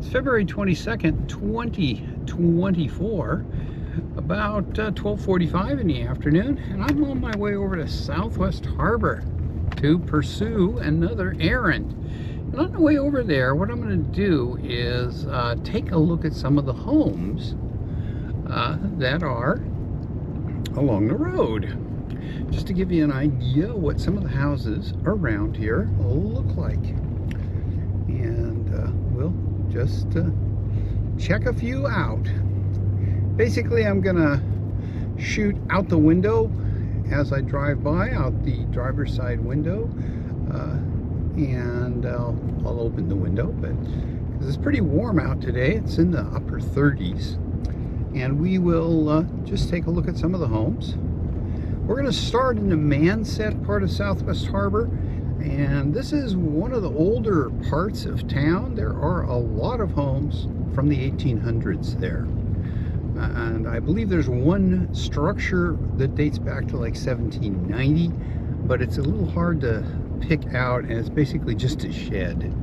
It's February 22nd, 2024, about 12:45 in the afternoon, and I'm on my way over to Southwest Harbor to pursue another errand. And on the way over there, what I'm going to do is take a look at some of the homes that are along the road, just to give you an idea what some of the houses around here look like. And we'll just check a few out. Basically, I'm gonna shoot out the window as I drive by, out the driver's side window, and I'll open the window, but because it's pretty warm out today, it's in the upper 30s, and we will just take a look at some of the homes. We're going to start in the Manset part of Southwest Harbor, and this is one of the older parts of town. There are a lot of homes from the 1800s there, and I believe there's one structure that dates back to like 1790, but it's a little hard to pick out, and it's basically just a shed.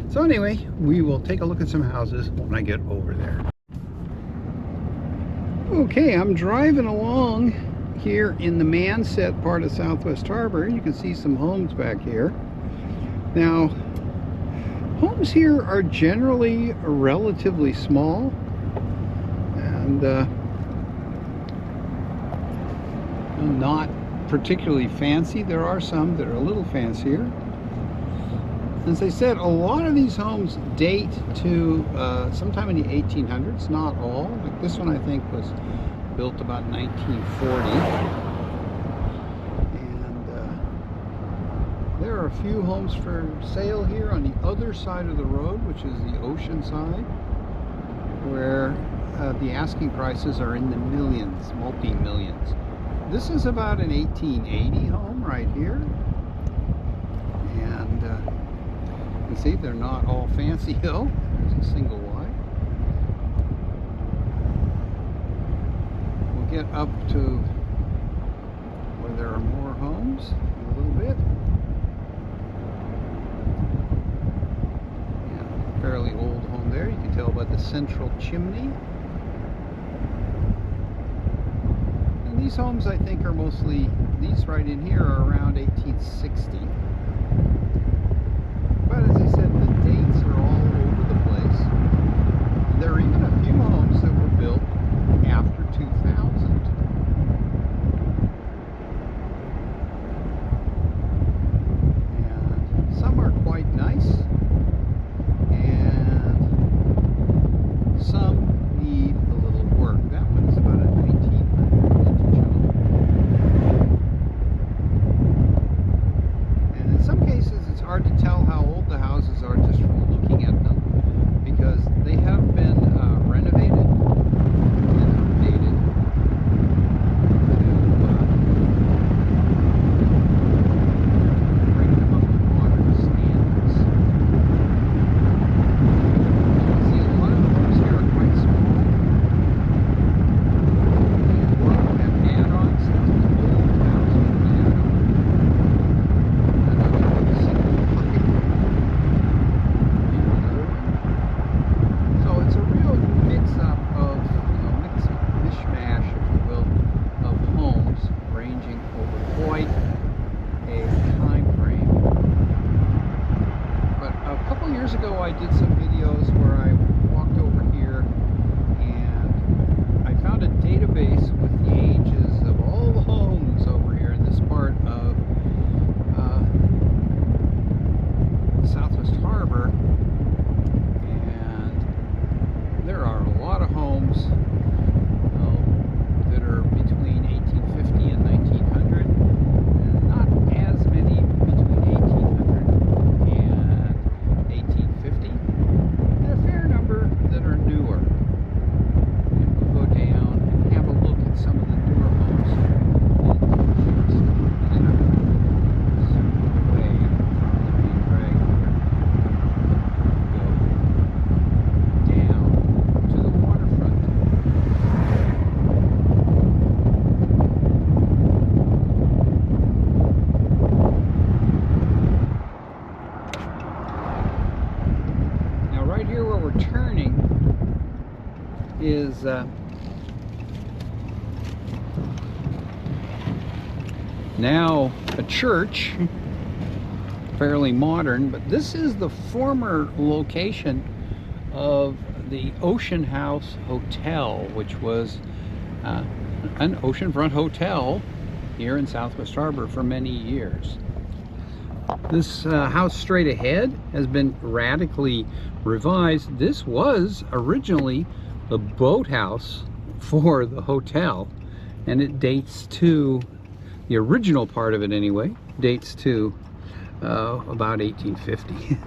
So anyway, we will take a look at some houses when I get over there. Okay, I'm driving along here in the Manset part of Southwest Harbor. You can see some homes back here. Now, homes here are generally relatively small and not particularly fancy. There are some that are a little fancier. As I said, a lot of these homes date to sometime in the 1800s, not all. Like this one, I think, was built about 1940. And there are a few homes for sale here on the other side of the road, which is the ocean side, where the asking prices are in the millions, multi-millions. This is about an 1880 home right here. And you can see they're not all fancy though. There's a single wide. We'll get up to where there are more homes in a little bit. Yeah, fairly old home there. You can tell by the central chimney. And these homes, I think, are mostly, these right in here are around 1860. But as I said, the dates are all over the place. There are even a few homes that were built after 2000. And some are quite nice, and some need a little work. That one is about a 1900 vintage home. And here where we're turning is now a church, fairly modern, but this is the former location of the Ocean House Hotel, which was an oceanfront hotel here in Southwest Harbor for many years. This house straight ahead has been radically revised. This was originally the boathouse for the hotel, and it dates to, the original part of it anyway, dates to about 1850.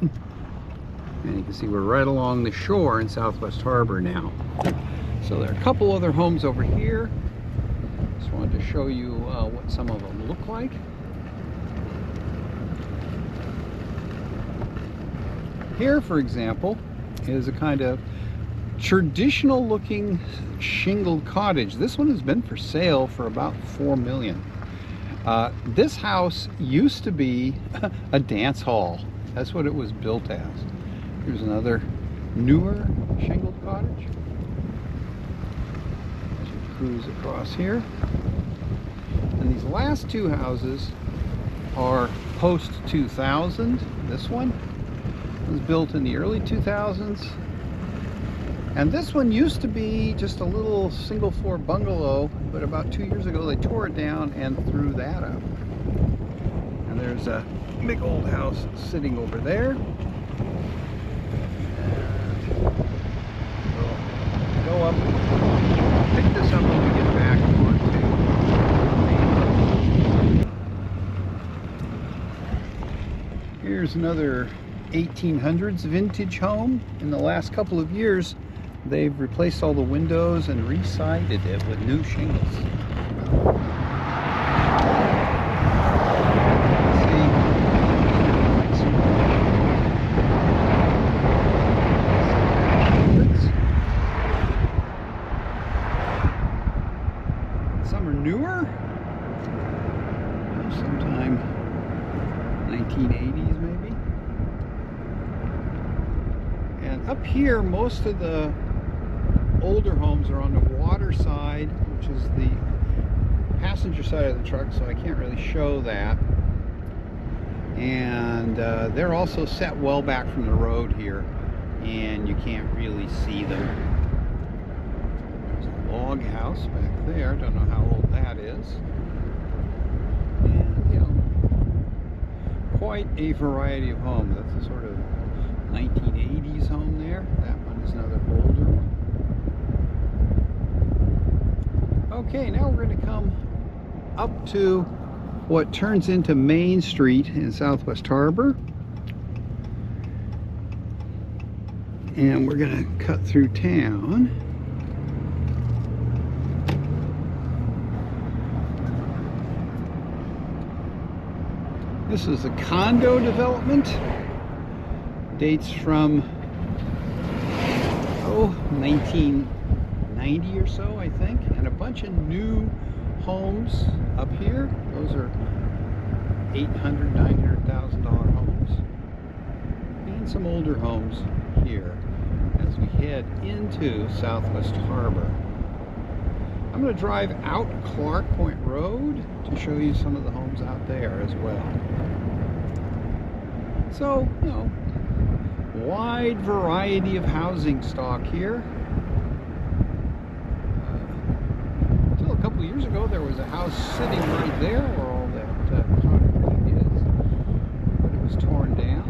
And you can see we're right along the shore in Southwest Harbor now. So there are a couple other homes over here. Just wanted to show you what some of them look like. Here, for example, is a kind of traditional looking shingled cottage. This one has been for sale for about $4 million. This house used to be a dance hall. That's what it was built as. Here's another newer shingled cottage. As you cruise across here. And these last two houses are post 2000. This one was built in the early 2000s. And this one used to be just a little single floor bungalow, but about 2 years ago they tore it down and threw that up. And there's a big old house sitting over there. We'll go up, pick this up when we get back onto. Here's another 1800s vintage home. In the last couple of years, they've replaced all the windows and re-sided it with new shingles. Some are newer, sometime 1980s maybe. And up here, most of the older homes are on the water side, which is the passenger side of the truck, so I can't really show that. And they're also set well back from the road here, and you can't really see them. There's a log house back there. Don't know how old that is. And, you know, quite a variety of homes. That's a sort of 1980s home there. That one is another older one. Okay, now we're going to come up to what turns into Main Street in Southwest Harbor. And we're going to cut through town. This is a condo development. Dates from 1990 or so, I think, and a bunch of new homes up here. Those are $800,000, $900,000 homes, and some older homes here as we head into Southwest Harbor. I'm going to drive out Clark Point Road to show you some of the homes out there as well. So, you know, wide variety of housing stock here. Until a couple of years ago, there was a house sitting right there where all that concrete is, but it was torn down.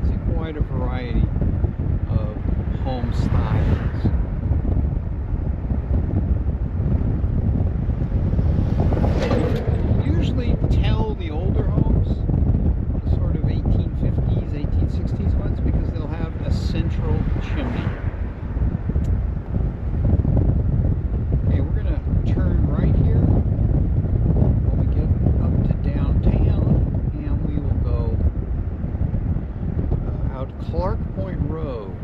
See quite a variety of home styles. Tell the older homes, the sort of 1850s, 1860s ones, because they'll have a central chimney. Okay, we're going to turn right here when we get up to downtown, and we will go out Clark Point Road.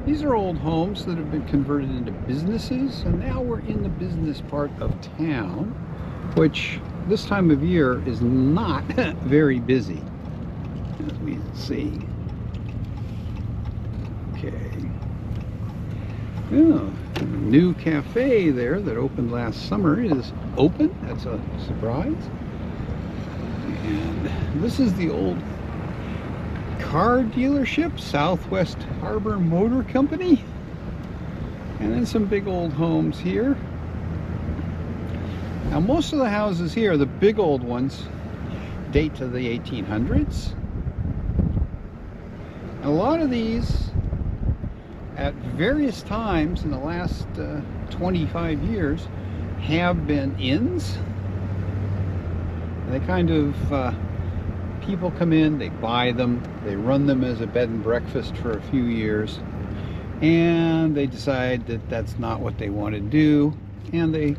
These are old homes that have been converted into businesses, and now we're in the business part of town, which this time of year is not very busy, as we see. Okay. Yeah, a new cafe there that opened last summer is open. That's a surprise. And this is the old car dealership, Southwest Harbor Motor Company. And then some big old homes here. Now most of the houses here, the big old ones, date to the 1800s. And a lot of these, at various times in the last 25 years, have been inns. They kind of, people come in, they buy them, they run them as a bed and breakfast for a few years, and they decide that that's not what they want to do, and they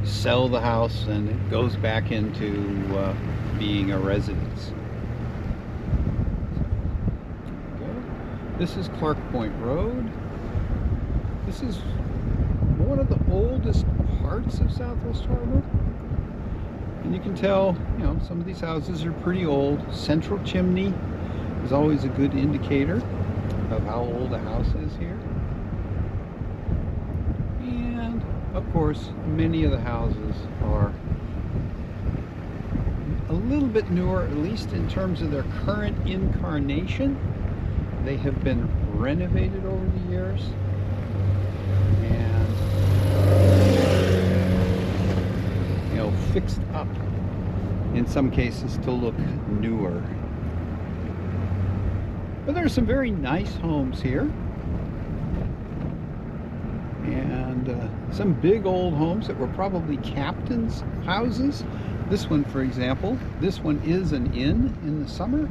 sell the house and it goes back into being a residence. This is Clark Point Road. This is one of the oldest parts of Southwest Harbor. And you can tell, you know, some of these houses are pretty old. Central chimney is always a good indicator of how old a house is here. And of course, many of the houses are a little bit newer, at least in terms of their current incarnation. They have been renovated over the years, and you know, fixed up in some cases to look newer. But there's some very nice homes here, and some big old homes that were probably captains' houses. This one, for example, this one is an inn in the summer.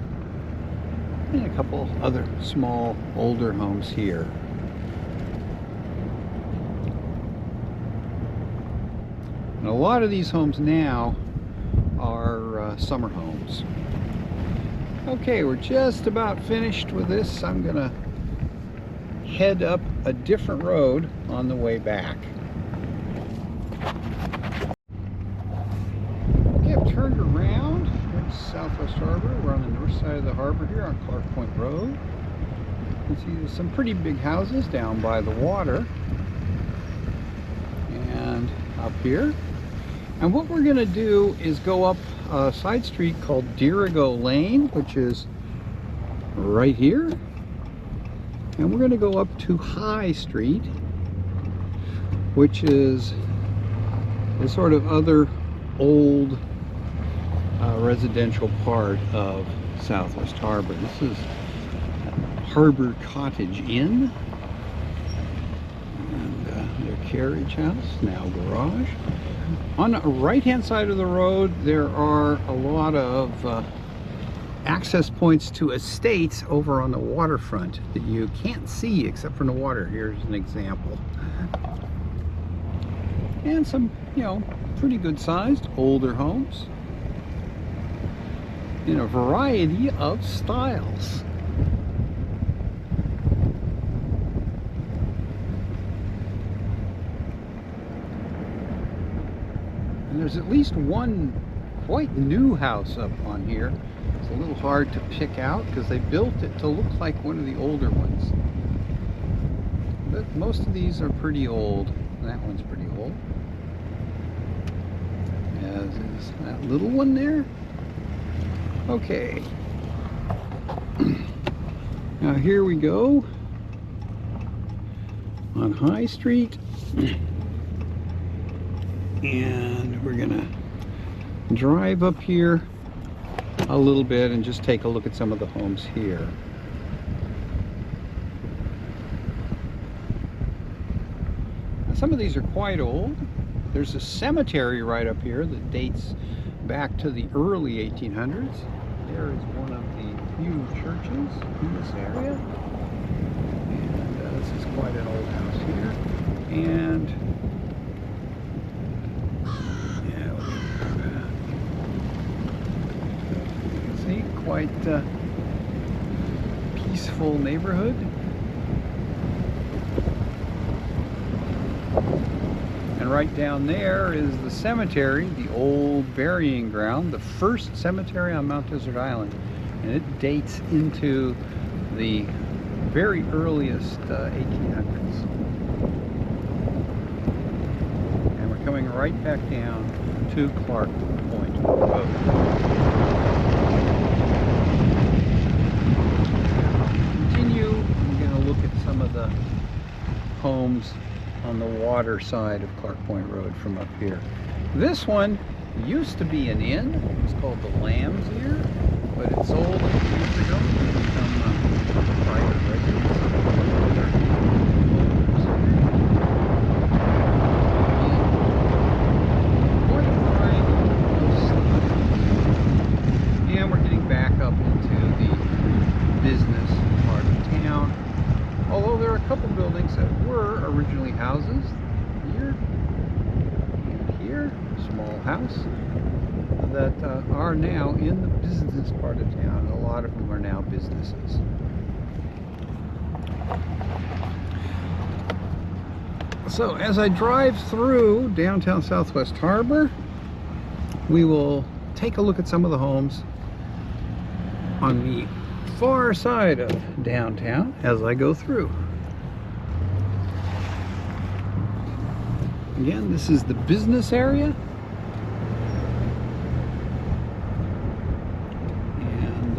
And a couple other small, older homes here. And a lot of these homes now are summer homes. Okay, we're just about finished with this. I'm gonna head up a different road on the way back. Okay, I've turned around. Southwest Harbor. We're on the north side of the harbor here on Clark Point Road. You can see there's some pretty big houses down by the water and up here. And what we're going to do is go up a side street called Dirigo Lane, which is right here. And we're going to go up to High Street, which is the sort of other old residential part of Southwest Harbor. This is Harbor Cottage Inn, and their carriage house, now garage. On the right-hand side of the road, there are a lot of access points to estates over on the waterfront that you can't see except from the water. Here's an example. And some, you know, pretty good-sized older homes in a variety of styles. And there's at least one quite new house up on here. It's a little hard to pick out because they built it to look like one of the older ones. But most of these are pretty old. That one's pretty old. As is that little one there. Okay, now here we go on High Street, and we're gonna drive up here a little bit and just take a look at some of the homes here. Now, some of these are quite old. There's a cemetery right up here that dates back to the early 1800s. There is one of the few churches in this area. And this is quite an old house here. And yeah, you can see quite peaceful neighborhood. And And right down there is the cemetery, the old burying ground, the first cemetery on Mount Desert Island. And it dates into the very earliest 1800s. And we're coming right back down to Clark Point Road. Continue, I'm going to look at some of the homes on the water side of Clark Point Road from up here. This one used to be an inn. It was called the Lamb's Ear, but it sold a few years ago to become private residence. And we're getting back up into the business part of town. Although there are a couple buildings that were originally houses, here and here, small house, that are now in the business part of town. A lot of them are now businesses. So as I drive through downtown Southwest Harbor, we will take a look at some of the homes on the far side of downtown as I go through. Again, this is the business area. And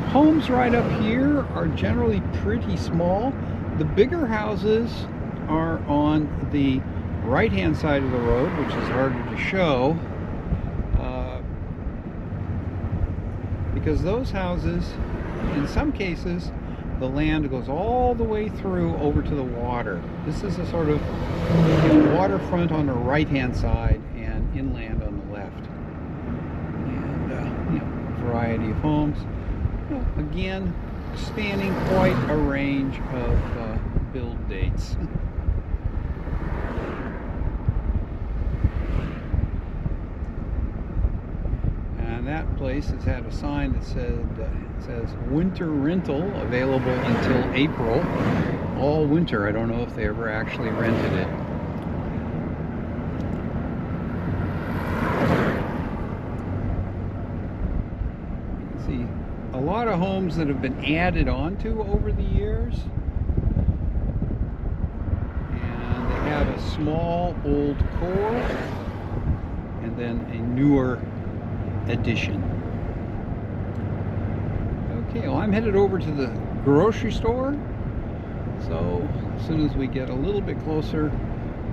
homes right up here are generally pretty small. The bigger houses are on the right-hand side of the road, which is harder to show. Because those houses, in some cases, the land goes all the way through over to the water. This is a sort of waterfront on the right-hand side and inland on the left. And variety of homes. Again, spanning quite a range of build dates. That place has had a sign that says winter rental available until April, all winter. I don't know if they ever actually rented it. You can see a lot of homes that have been added onto over the years, and they have a small old core and then a newer addition. Okay, well, I'm headed over to the grocery store, so as soon as we get a little bit closer,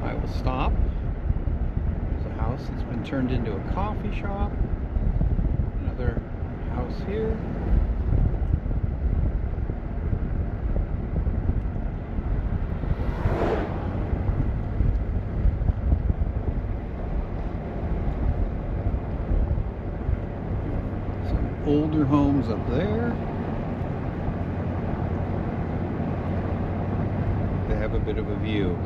I will stop. There's a house that's been turned into a coffee shop. Another house here. Older homes up there. They have a bit of a view.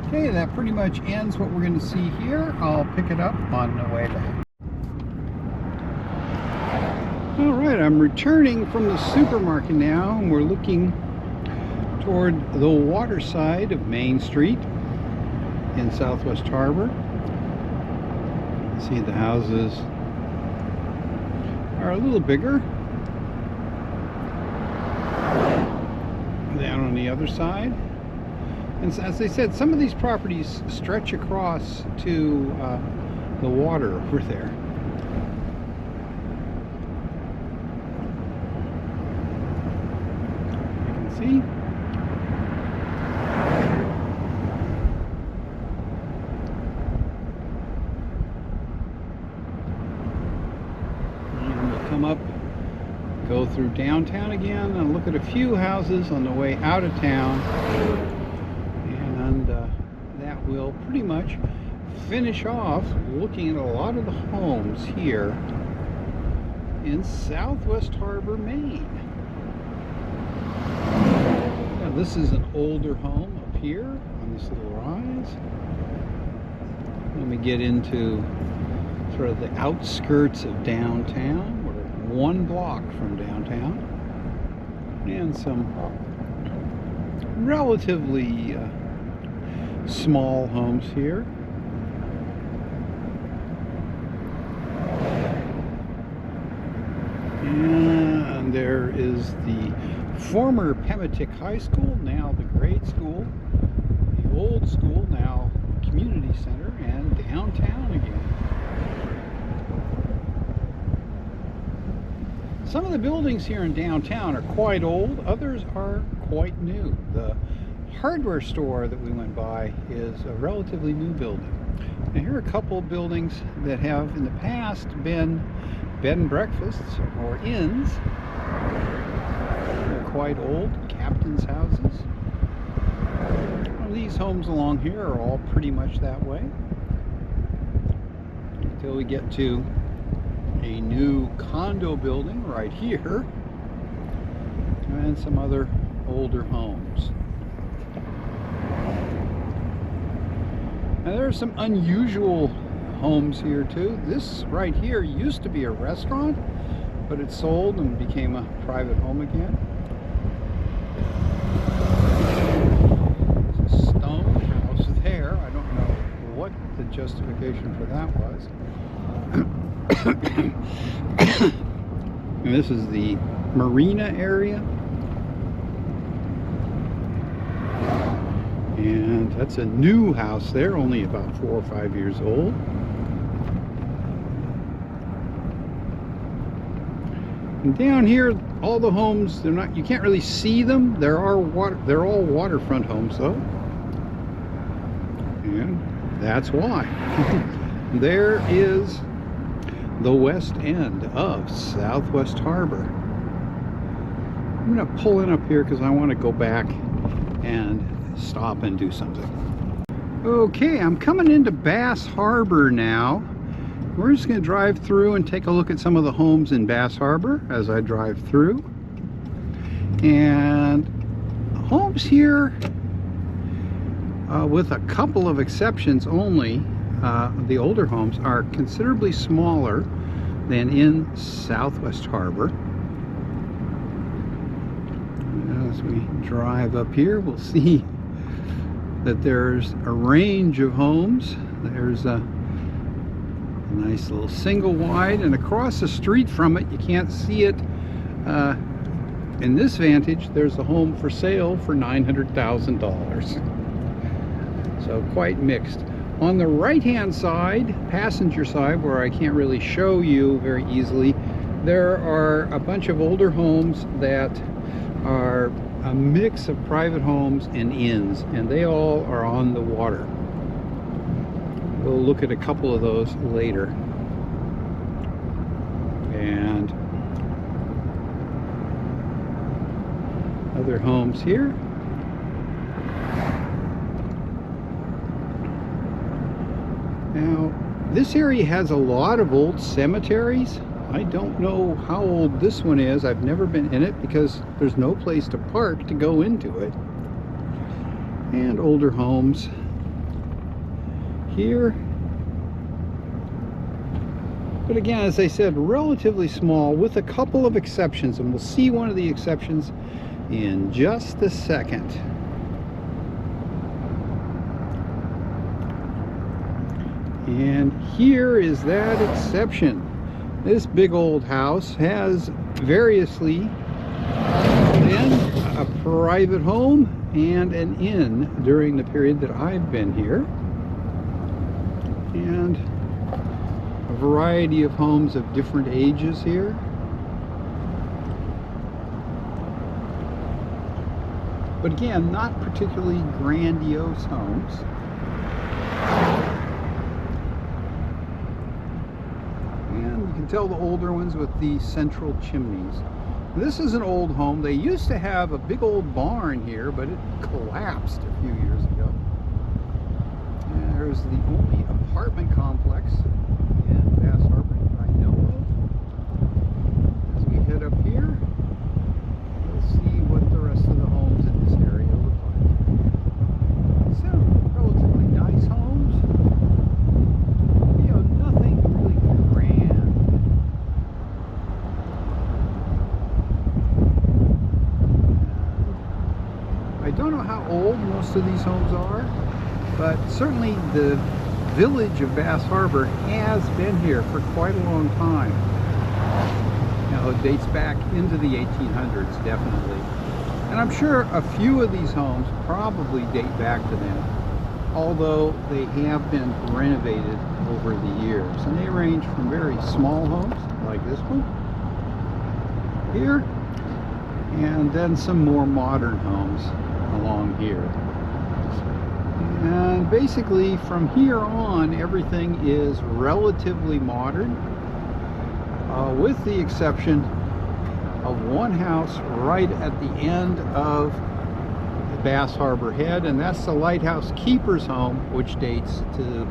Okay, that pretty much ends what we're going to see here. I'll pick it up on the way back. Alright, I'm returning from the supermarket now, and we're looking toward the water side of Main Street in Southwest Harbor. See the houses are a little bigger down on the other side, and as I said, some of these properties stretch across to the water over there. You can see. Come up, go through downtown again, and look at a few houses on the way out of town, and that will pretty much finish off looking at a lot of the homes here in Southwest Harbor, Maine. Now, this is an older home up here on this little rise. Let me get into sort of the outskirts of downtown. We're 1 block from downtown, and some relatively small homes here. And there is the former Pematic High School, now the grade school, the old school, now community center, and downtown again. Some of the buildings here in downtown are quite old, others are quite new. The hardware store that we went by is a relatively new building. Now here are a couple of buildings that have in the past been bed and breakfasts or inns. They're quite old, captain's houses. Well, these homes along here are all pretty much that way until we get to a new condo building right here and some other older homes. Now there are some unusual homes here too. This right here used to be a restaurant, but it sold and became a private home again. There's a stone house there. I don't know what the justification for that was. And this is the marina area. And that's a new house there, only about 4 or 5 years old. And down here, all the homes, they're not, you can't really see them. They're all waterfront homes though. And that's why. There is the west end of Southwest Harbor. I'm going to pull in up here because I want to go back and stop and do something. Okay, I'm coming into Bass Harbor now. We're just going to drive through and take a look at some of the homes in Bass Harbor as I drive through. And homes here, with a couple of exceptions only, the older homes are considerably smaller than in Southwest Harbor. As we drive up here, we'll see that there's a range of homes. There's a nice little single wide, and across the street from it, you can't see it in this vantage, there's a home for sale for $900,000. So quite mixed. On the right hand side, passenger side, where I can't really show you very easily, there are a bunch of older homes that are a mix of private homes and inns, and they all are on the water. We'll look at a couple of those later. And other homes here. Now, this area has a lot of old cemeteries. I don't know how old this one is. I've never been in it because there's no place to park to go into it. And older homes here. But again, as I said, relatively small with a couple of exceptions, and we'll see one of the exceptions in just a second. And here is that exception. This big old house has variously been a private home and an inn during the period that I've been here. And a variety of homes of different ages here. But again, not particularly grandiose homes. And you can tell the older ones with the central chimneys. This is an old home. They used to have a big old barn here, but it collapsed a few years ago. And there's the only apartment complex in Bass Harbor I know of. As we head up here, we'll see what the rest of the homes in this area look like. So, relatively nice homes. You know, nothing really grand. I don't know how most of these homes are, but certainly the village of Bass Harbor has been here for quite a long time. Now, it dates back into the 1800s, definitely. And I'm sure a few of these homes probably date back to then, although they have been renovated over the years. And they range from very small homes, like this one here, and then some more modern homes along here. And basically from here on, everything is relatively modern, with the exception of one house right at the end of Bass Harbor Head, and that's the Lighthouse Keeper's home, which dates to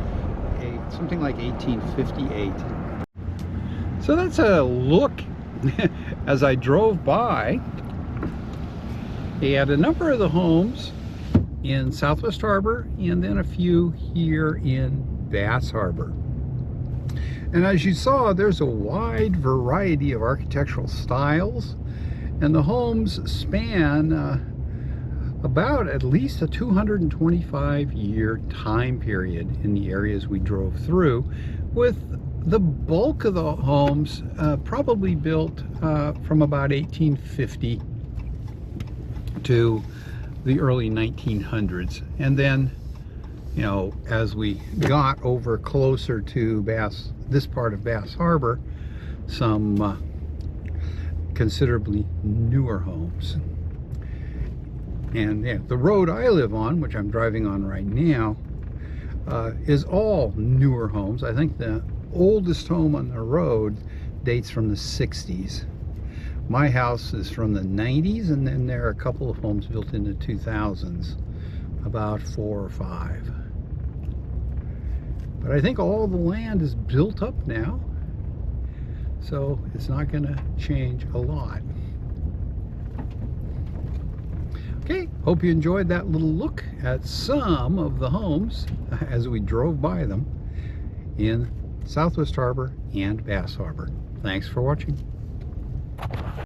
something like 1858. So that's a look as I drove by at a number of the homes in Southwest Harbor, and then a few here in Bass Harbor. And as you saw, there's a wide variety of architectural styles, and the homes span about at least a 225-year time period in the areas we drove through, with the bulk of the homes probably built from about 1850 to the early 1900s. And then, you know, as we got over closer to this part of Bass Harbor, some considerably newer homes. And yeah, the road I live on, which I'm driving on right now, is all newer homes. I think the oldest home on the road dates from the 60s. My house is from the 90s, and then there are a couple of homes built in the 2000s, about 4 or 5. But I think all the land is built up now, so it's not going to change a lot. Okay, hope you enjoyed that little look at some of the homes as we drove by them in Southwest Harbor and Bass Harbor. Thanks for watching.